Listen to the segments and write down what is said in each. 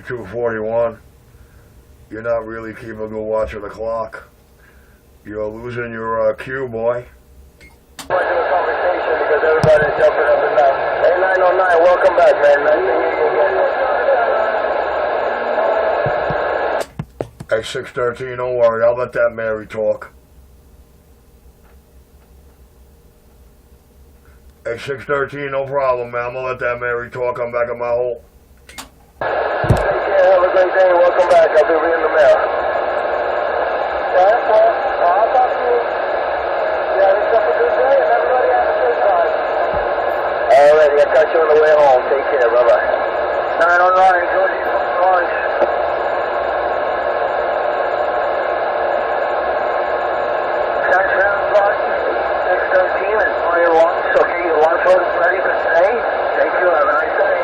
241. You're not really keeping a good watch of the clock. You're losing your cue, boy. I'm going to do a conversation because everybody's jumping up and down. Hey, 909, welcome back, man. Nice to meet you again. Hey, 613, don't worry. I'll let that Mary talk. Hey, 613, no problem, man. I'm going to let that Mary talk. I'm back in my hole. Take care. Have a great day. Welcome back. I'll be reading the mail. Yeah, that's all. I'll talk to you. You have yourself a good day, and everybody have a good time. Alrighty, I'll catch you on the way home. Take care. Bye-bye. 909, enjoy your lunch. Touchdown lunch, 613, enjoy your lunch. Okay, your lunch was ready for today. Thank you. Have a nice day.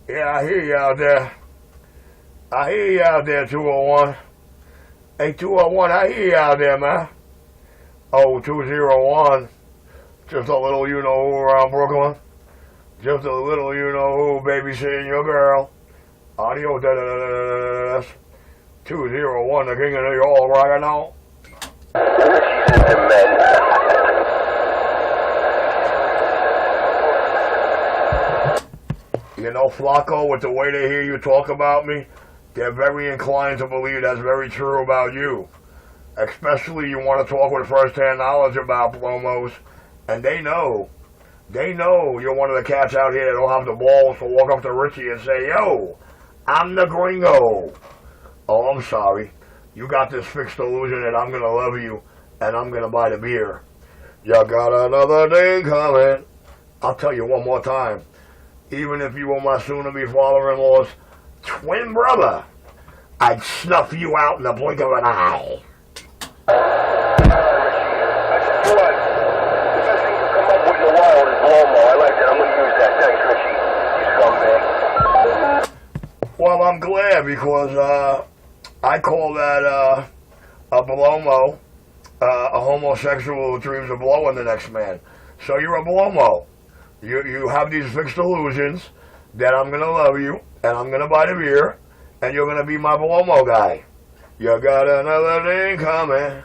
I hear you out there. I hear you out there, 201. Hey, 201, I hear you out there, man. Oh, 201. Just a little you-know-who around Brooklyn. Just a little you-know-who babysitting your girl. Audio, 201, the king of New York, right now. Richie's into men. You know, Flacco, with the way they hear you talk about me, they're very inclined to believe that's very true about you. Especially you want to talk with first-hand knowledge about Blomos, and they know you're one of the cats out here that don't have the balls to walk up to Richie and say, yo, I'm the gringo. Oh, I'm sorry. You got this fixed illusion that I'm going to love you and I'm going to buy the beer. You got another day coming. I'll tell you one more time. Even if you were my soon-to-be father-in-law's twin brother, I'd snuff you out in the blink of an eye. I tell you what, the best thing to come up with in a while is Blomo. I like that. I'm going to use that. Thanks, Richie. You scumbag. Well, I'm glad because I call that a Blomo, a homosexual who dreams of blowing the next man. So you're a Blomo. You have these fixed illusions that I'm going to love you and I'm going to buy the beer and you're going to be my Blomo guy. You got another day coming.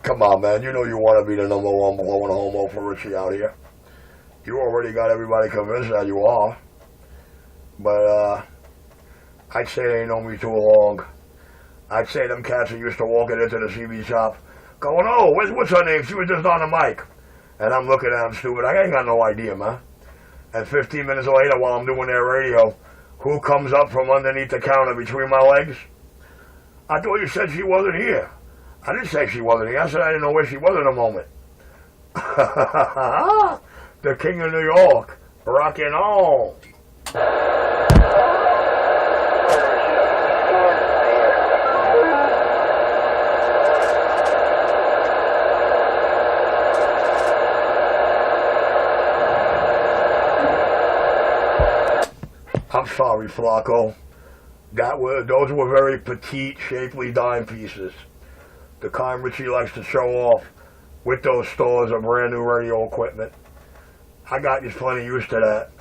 Come on, man. You know you want to be the number one blowing homo for Richie out here. You already got everybody convinced that you are. But, I'd say they ain't known me too long. I'd say them cats are used to walking into the CB shop going, oh, what's her name? She was just on the mic. And I'm looking at them stupid. I ain't got no idea, man. And 15 minutes later, while I'm doing their radio, who comes up from underneath the counter between my legs? I thought you said she wasn't here. I didn't say she wasn't here. I said I didn't know where she was in a moment. The king of New York. Rockin' on. I'm sorry, Flacco. Those were very petite, shapely dime pieces. The kind Richie likes to show off with those stores of brand new radio equipment. I got you plenty used to that.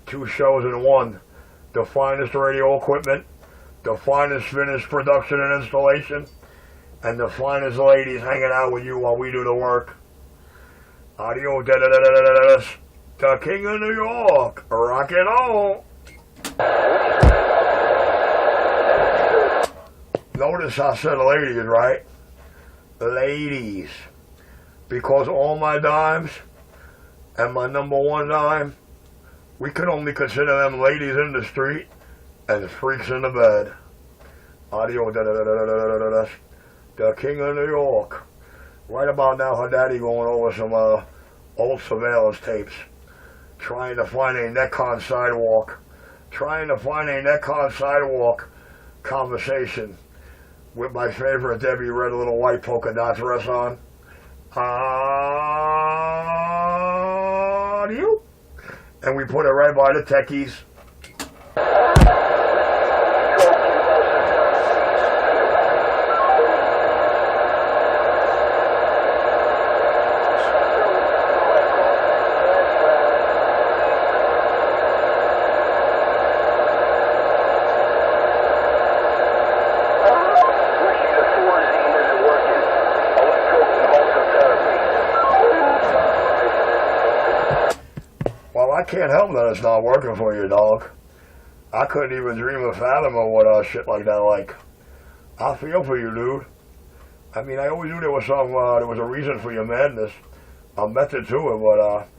2 shows in one. The finest radio equipment, the finest finished production and installation, and the finest ladies hanging out with you while we do the work. Audio, the king of New York, rock and roll. Notice I said ladies, right? Ladies. Because all my dimes and my number one dime, we can only consider them ladies in the street and freaks in the bed. Audio, the king of New York. Right about now, her daddy going over some old surveillance tapes, trying to find a neck-on sidewalk conversation with my favorite Debbie red little white polka dots dress on. Audio. And we put it right by the techies. I can't help that it's not working for you, dog. I couldn't even dream of fathoming what shit like that like. I feel for you, dude. I mean, I always knew there was a reason for your madness, a method to it, but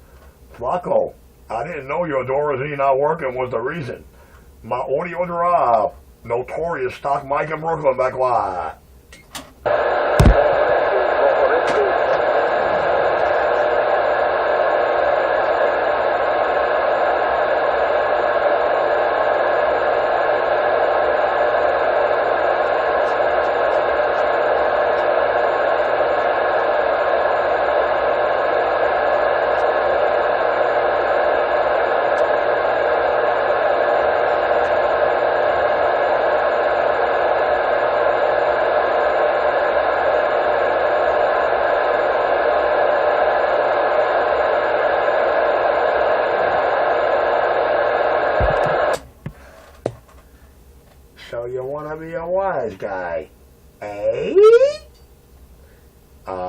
Flacco, I didn't know your Dorazine not working was the reason. My audio drop, notorious stock mic in Brooklyn back live. So you want to be a wise guy, eh? Audio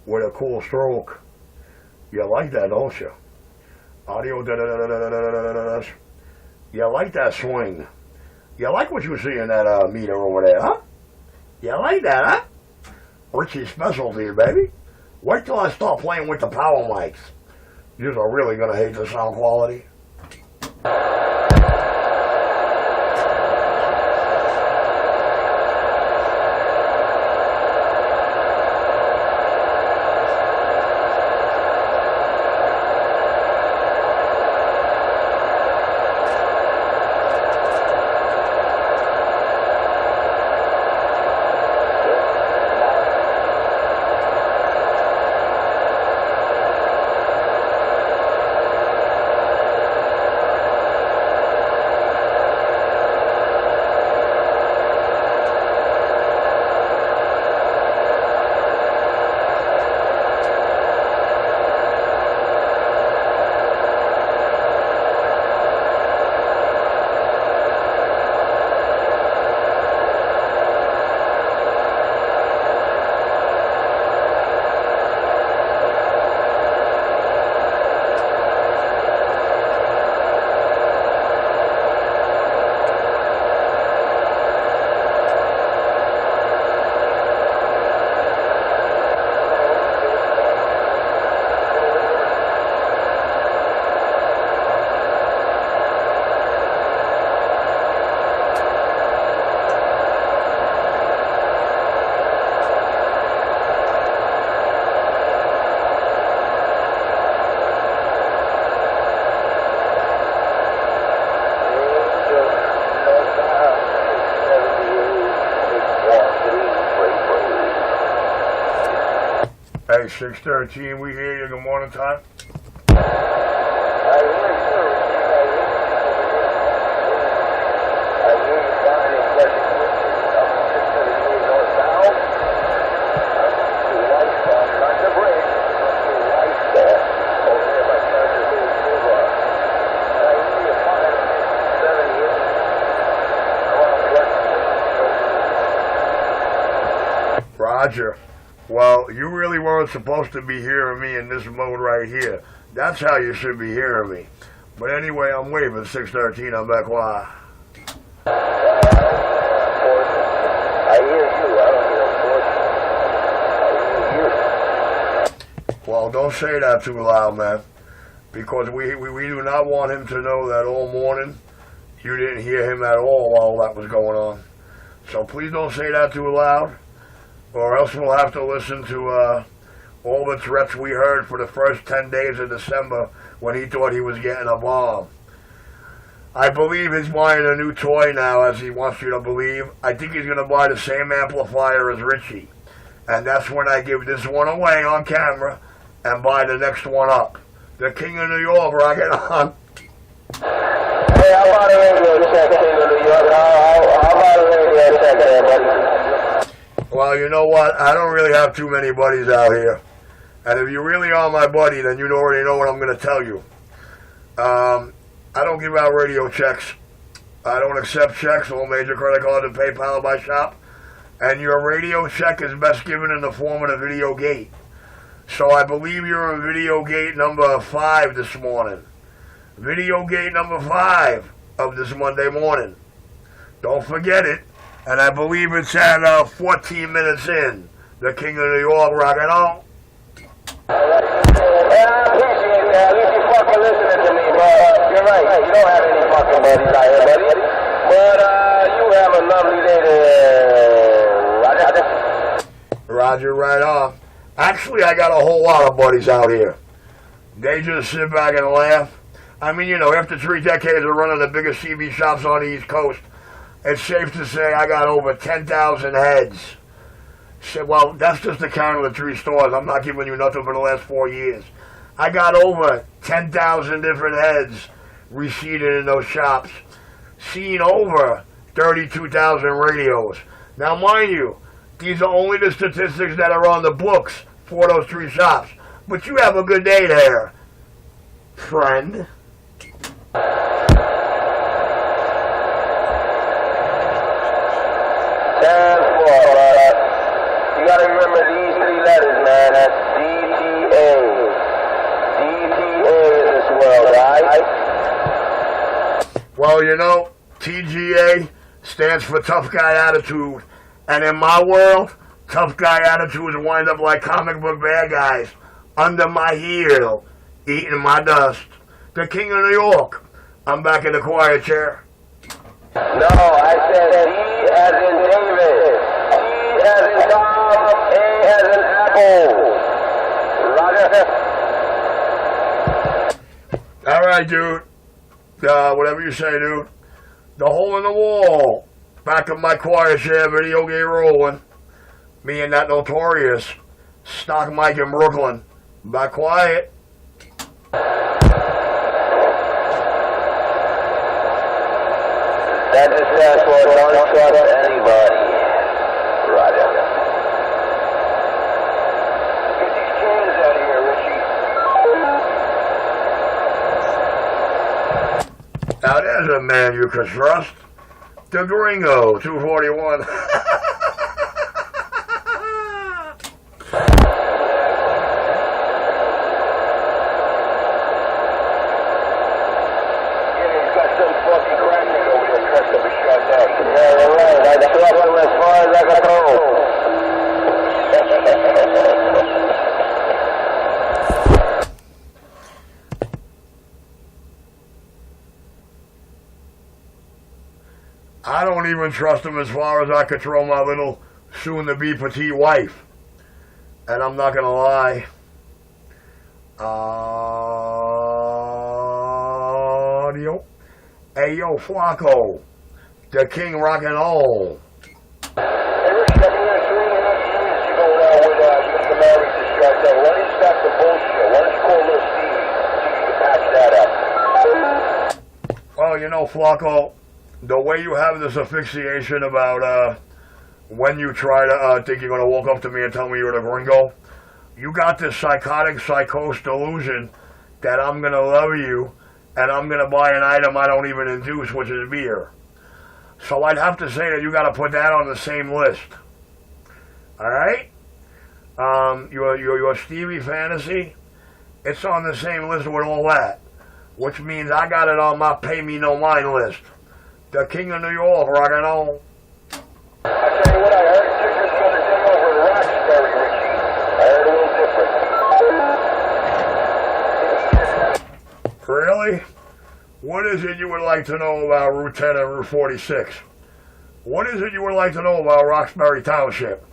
with a cool stroke. You like that, don't you? Audio. You like that swing. You like what you see in that meter over there, huh? You like that, huh? Richie's specialty, baby. Wait till I start playing with the power mics. You're really gonna hate the sound quality. Hey, 613, we hear you. Good morning, Todd. Roger. Well, you really weren't supposed to be hearing me in this mode right here. That's how you should be hearing me. But anyway, I'm waving 613. I'm back live. I hear you. I don't hear you. Well, don't say that too loud, man. Because we do not want him to know that all morning you didn't hear him at all while that was going on. So please don't say that too loud, or else we'll have to listen to all the threats we heard for the first 10 days of December when he thought he was getting a bomb. I believe he's buying a new toy now, as he wants you to believe. I think he's going to buy the same amplifier as Richie. And that's when I give this one away on camera and buy the next one up. The King of New York, rock it on. Hey, I'm on the radio check, King of New York. I'm on the radio check there, buddy. Well, you know what? I don't really have too many buddies out here. And if you really are my buddy, then you already know what I'm going to tell you. I don't give out radio checks. I don't accept checks, all major credit cards and PayPal by shop. And your radio check is best given in the form of the video gate. So I believe you're in video gate number 5 this morning. Video gate number 5 of this Monday morning. Don't forget it. And I believe it's at 14 minutes in. The King of New York, rock it on. I appreciate that. At least you're fucking listening to me, but you're right. You don't have any fucking buddies out here, buddy. But you have a lovely day there. Roger, right on. Actually, I got a whole lot of buddies out here. They just sit back and laugh. I mean, you know, after 3 decades of running the biggest CB shops on the East Coast, it's safe to say I got over 10,000 heads. So, well, that's just the count of the 3 stores. I'm not giving you nothing for the last 4 years. I got over 10,000 different heads reseated in those shops. Seen over 32,000 radios. Now, mind you, these are only the statistics that are on the books for those 3 shops. But you have a good day there, friend. you gotta remember these 3 letters, man. That's DTA. DTA in this world, alright? Well, you know, TGA stands for tough guy attitude. And in my world, tough guy attitudes wind up like comic book bad guys under my heel, eating my dust. The King of New York. I'm back in the quiet chair. No, I said D as in David. T as in Tom. A as in Apple. Roger. All right, dude. Whatever you say, dude. The hole in the wall. Back of my quiet chair, video game rolling. Me and that notorious stock Mike in Brooklyn. Back quiet. That just stands for don't trust anybody. Roger. Get these cans out of here, Richie. Now there's a man you can trust. The Gringo, 241. I don't even trust him as far as I could throw my little soon-to-be petite wife. And I'm not gonna lie. Audio. Hey, yo, Flacco. The king rockin' roll. Hey, Rich, I'm here 3.5 years ago now when you got married to Chardonnay. Why don't you stop the bullshit? Why don't you call little Stevie? See if you can patch that up. Well, you know, Flacco, the way you have this asphyxiation about when you try to think you're going to walk up to me and tell me you're the Gringo, you got this psychotic psychos delusion that I'm going to love you and I'm going to buy an item I don't even induce, which is beer. So I'd have to say that you got to put that on the same list. All right? Your Stevie fantasy, it's on the same list with all that, which means I got it on my pay me no mind list. The King of New York, rockin' on. I tell you what, I heard Ticker's gonna take over in Roxbury, Richie. I heard a little different. Really? What is it you would like to know about Route 10 and Route 46? What is it you would like to know about Roxbury Township?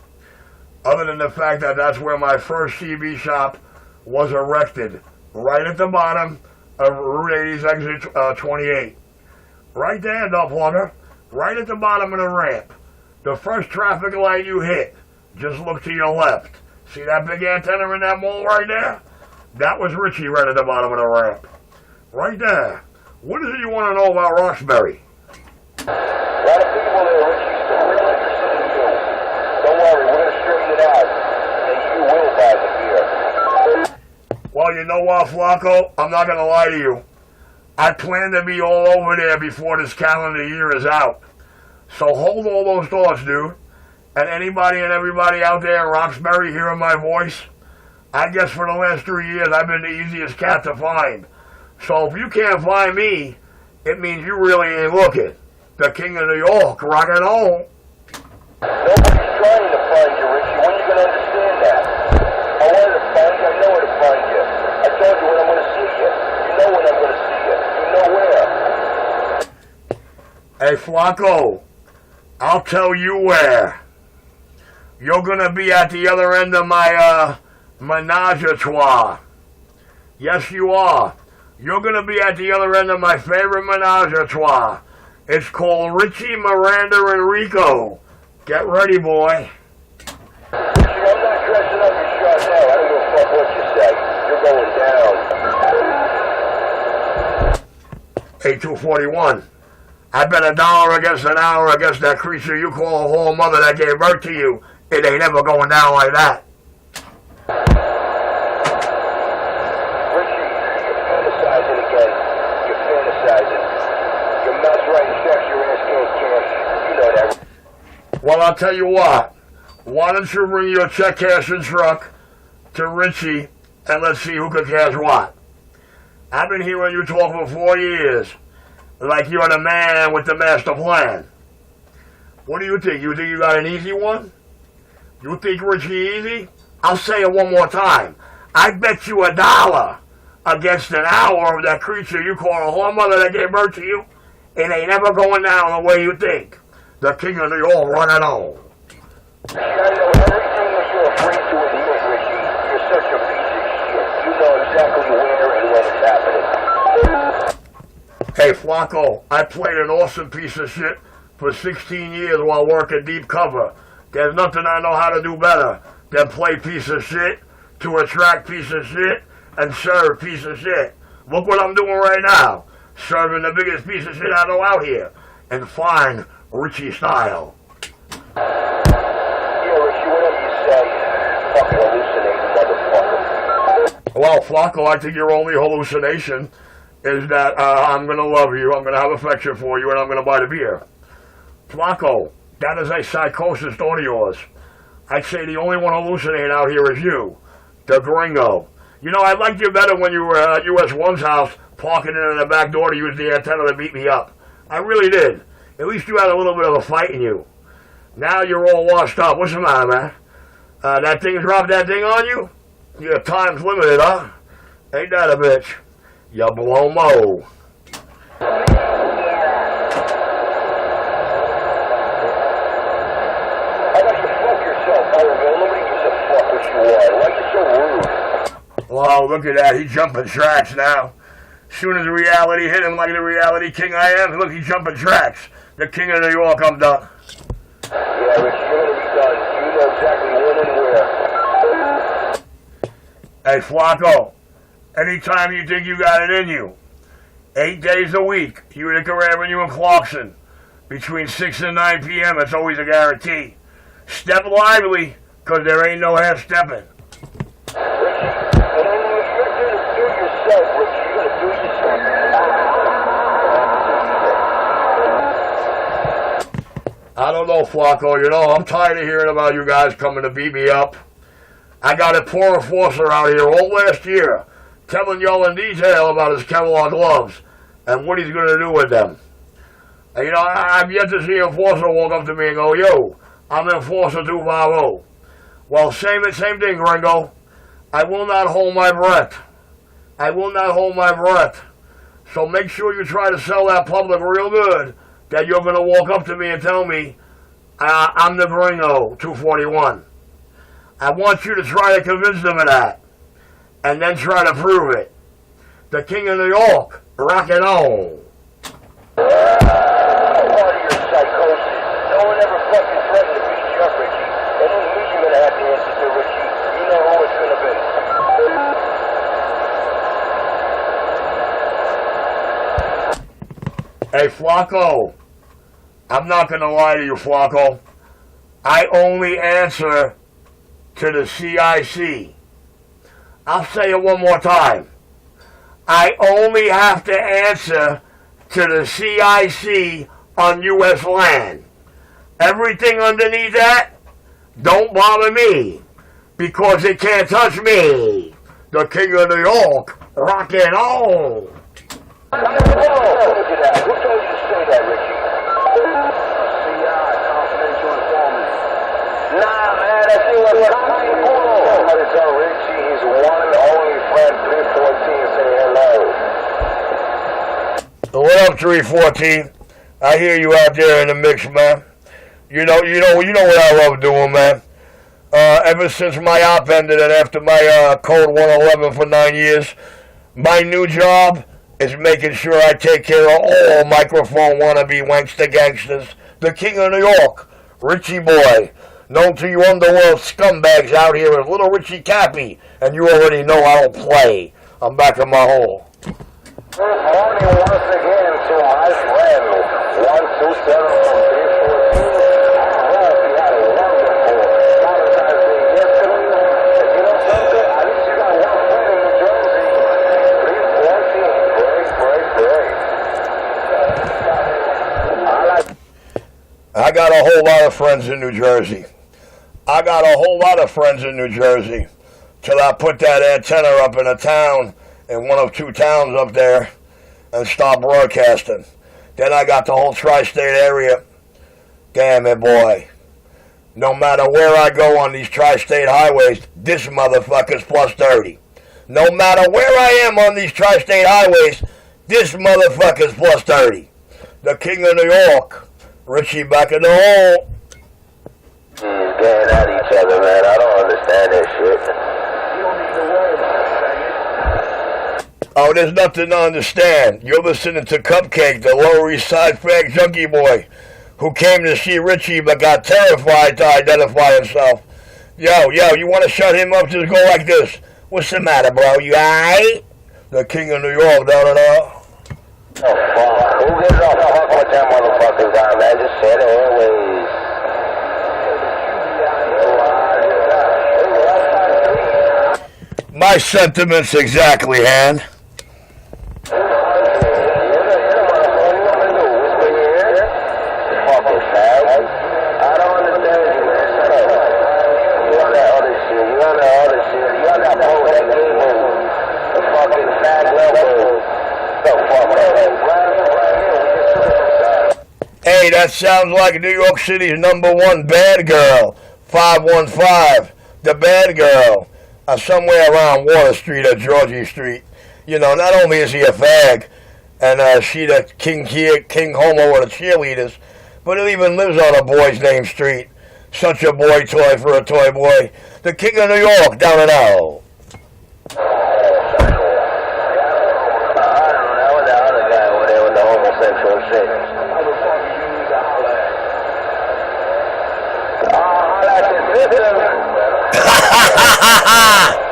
Other than the fact that that's where my first CB shop was erected, right at the bottom of Route 80's exit 28. Right there, Doppelganger, right at the bottom of the ramp. The first traffic light you hit, just look to your left. See that big antenna in that mall right there? That was Richie right at the bottom of the ramp. Right there. What is it you want to know about Roxbury? A lot of people there, Richie, still real interested in you. Don't worry, we're gonna straighten it out. And you will buy the beer. Well, you know what, Flacco? I'm not going to lie to you. I plan to be all over there before this calendar year is out. So hold all those thoughts, dude. And anybody and everybody out there in Roxbury hearing my voice, I guess for the last 3 years I've been the easiest cat to find. So if you can't find me, it means you really ain't looking. The King of New York, rockin' on. Nobody's trying to find you, Richie. When are you gonna understand that? I wanted to find you, I know where to find you. I told you when I'm gonna see you. You know when I'm gonna see you. You know where. Hey, Flacco, I'll tell you where. You're gonna be at the other end of my, menage a trois. Yes, you are. You're gonna be at the other end of my favorite menage a trois. It's called Richie, Miranda, and Rico. Get ready, boy. Richie, I'm not dressing up your shot now. I don't give a fuck what you say. You're going down. Hey, 241. I bet $1 against an hour against that creature you call a whole mother that gave birth to you. It ain't ever going down like that. Richie, you're fantasizing again. You're fantasizing. Your mouth's writing checks, your ass can't cash. You know that. Well, I'll tell you what. Why don't you bring your check cashing truck to Richie and let's see who can cash what? I've been hearing you talk for 4 years like you're the man with the master plan. What do you think? You think you got an easy one? You think Richie easy? I'll say it one more time. I bet you $1 against an hour of that creature you call a whoremother that gave birth to you. It ain't ever going down the way you think. The king of New York running on. I know everything that you're afraid to admit, Richie. You're such a piece of shit. You know exactly where and when it's happening. Hey, Flacco, I played an awesome piece of shit for 16 years while working deep cover. There's nothing I know how to do better than play piece of shit to attract piece of shit and serve piece of shit. Look what I'm doing right now. Serving the biggest piece of shit I know out here. In fine Richie style. Fucking hallucinating motherfucker. Well, Flacco, I think your only hallucination is that I'm going to love you, I'm going to have affection for you, and I'm going to buy the beer. Flacco, that is a psychosis thought of yours. I'd say the only one hallucinating out here is you, the gringo. You know, I liked you better when you were at US 1's house, parking in the back door to use the antenna to beat me up. I really did. At least you had a little bit of a fight in you. Now you're all washed up. What's the matter, man? That thing dropped that thing on you? Your time's limited, huh? Ain't that a bitch? You blow mo. How about you fuck yourself, Harville? Nobody gives a fuck what you are. Why are you so rude? Wow, look at that. He's jumping tracks now. Soon as reality hit him like the reality king I am, look, he's jumping tracks. The king of New York, I'm done. Yeah, Rich, you're gonna be done. You know exactly when and where. Hey, Flacco, anytime you think you got it in you, 8 days a week, Utica Avenue and Clarkson, between 6 and 9 p.m., it's always a guarantee. Step lively, because there ain't no half-stepping. Richie, and then you expect you to do yourself, Rich. You're gonna do yourself. I don't know, Flacco. You know, I'm tired of hearing about you guys coming to beat me up. I got a poor enforcer out here all last year, telling y'all in detail about his Kevlar gloves and what he's going to do with them. And, you know, I've yet to see an enforcer walk up to me and go, yo, I'm Enforcer 250. Well, same thing, Gringo. I will not hold my breath. I will not hold my breath. So make sure you try to sell that public real good that you're going to walk up to me and tell me, I'm the Gringo 241. I want you to try to convince them of that, and then try to prove it. The king of New York, rock it on. Part of your psychosis. No one ever fucking threatened to beat you up, Richie. That ain't me you're gonna have to answer to, Richie. You know who it's gonna be. Hey, Flacco, I'm not going to lie to you, Flacco. I only answer to the CIC. I'll say it one more time. I only have to answer to the CIC on U.S. land. Everything underneath that, don't bother me, because it can't touch me. The king of New York, rock and roll. Who told you to say that, Richie? CI, confidential informant. Nah, man, that's it. What I had to tell Richie his one and only friend 314 say hello. What up, 314? I hear you out there in the mix, man. You know what I love doing, man. Ever since my op ended and after my code 111 for 9 years, my new job is making sure I take care of all microphone wannabe wankster gangsters. The king of New York, Richie Boy, known to you underworld scumbags out here as Little Richie Cappy, and you already know I don't play. I'm back in my hole. Good morning once again to my friend 127 from 314. I hope you had a wonderful Valentine's Day yesterday. You know something? At least you got one friend in New Jersey. 314. Great. I got a whole lot of friends in New Jersey. I got a whole lot of friends in New Jersey till I put that antenna up in a town, in one of 2 towns up there, and stopped broadcasting. Then I got the whole tri-state area. Damn it, boy. No matter where I go on these tri-state highways, this motherfucker's plus 30. No matter where I am on these tri-state highways, this motherfucker's plus 30. The king of New York, Richie back in the hole. Getting at each other, man. I don't understand that shit. You don't need to worry about it. Oh, there's nothing to understand. You're listening to Cupcake, the Lower East Side fag junkie boy, who came to see Richie but got terrified to identify himself. Yo, you want to shut him up? Just go like this. What's the matter, bro? You alright? The king of New York, da-da-da. Oh, fuck. Who gives a fuck what them motherfuckers are, man? Just say the airways. My sentiments exactly, Han. Hey, that sounds like New York City's #1 bad girl, 515, the bad girl, somewhere around Water Street or Georgie Street. You know, not only is he a fag, and she the king homo of the cheerleaders, but he even lives on a boy's name street. Such a boy toy for a toy boy. The king of New York, down and out. Homosexual shit. Ha ha ha ha!